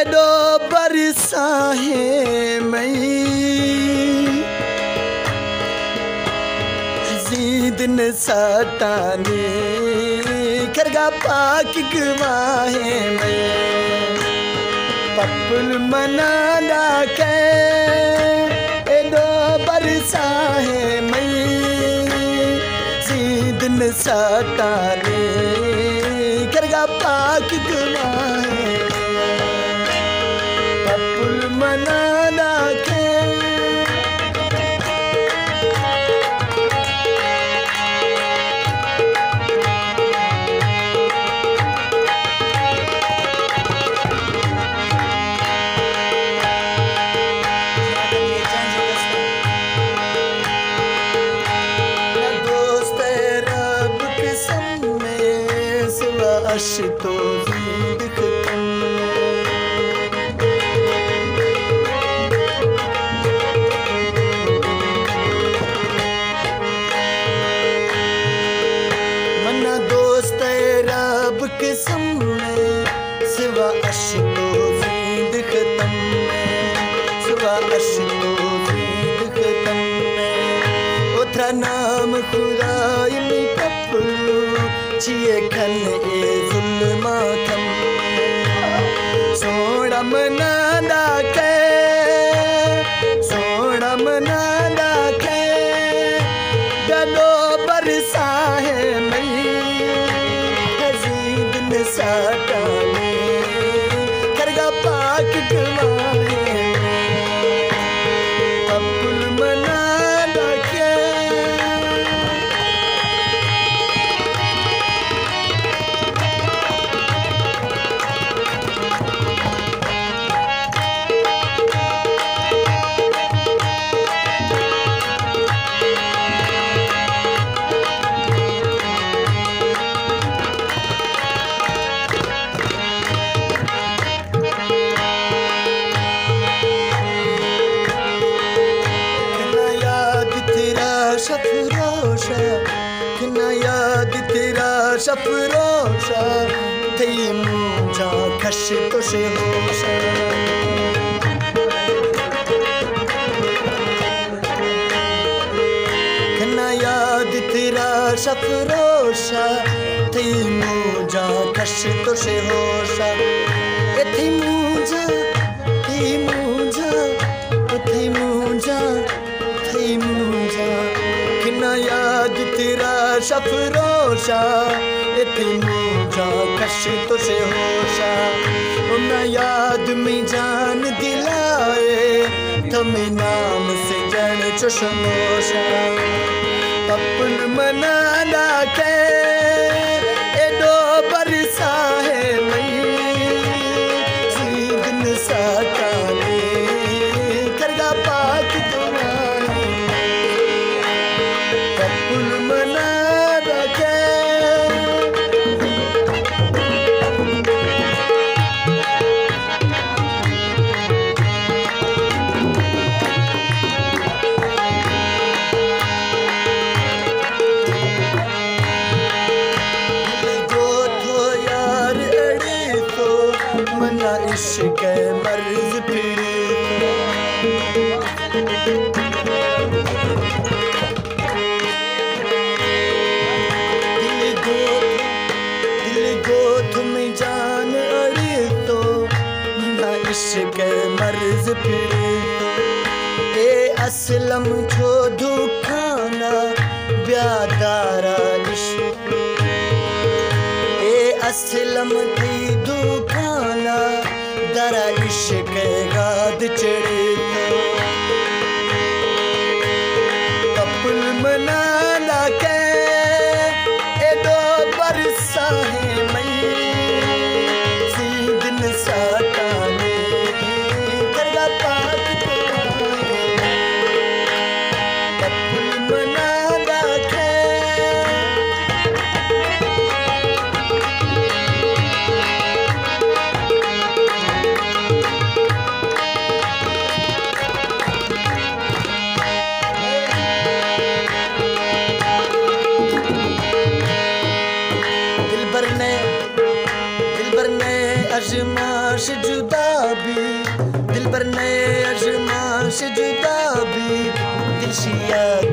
एडो बरसा है मई दिन साताने करगा पाक गवाहे मैं पपुल मना के एडो बरसा है मई दिन साताने करगा पाक गवाहे पपुल मना के तो मना दोस्त रब किस्म में सिवा अश्को ज़ीद ख़त्म में सिवा अश्को ज़ीद ख़त्म में उतरा नाम खुदा इल्मी पप्पू चिए खन ए जुल्मातम सोड़ा मना के सोड़ा मना के गलो बरसा है मई हज़ीद ने साटाने करगा पाक गवाहे पपुल मना के शफरोशा किना याद तेरा शफरोशा थई मुझा खश तो से होशा किना याद तेरा शफरोशा थई मुझा खश तो से होशा थई मुझा थई मुझा थई मुझा थई मुझा किना याद तेरा शफरोशा इतनी मुझा कश तो से होशा उन्ना याद में जान दिलाए थमे नाम से जन चशमोशा पपुल मना के एडो बरसा है मई दिन साताने करगा पाक गवाहे पपुल मना के जो थो यार अड़े तो मना इश्क मर्ज फिरे इश्क मर्ज फिरे ए असलम छो दुखाना ब्यादारा इश्क ए असलम थी दुखाना दरा इश्क गाद चढ़े पपुल मना के एडो बरसा है मई दिन साताने करगा पाक गवाहे पपुल मना के जुदा भी, दिल पर नए अजमा से जुदा भी, दिल से याद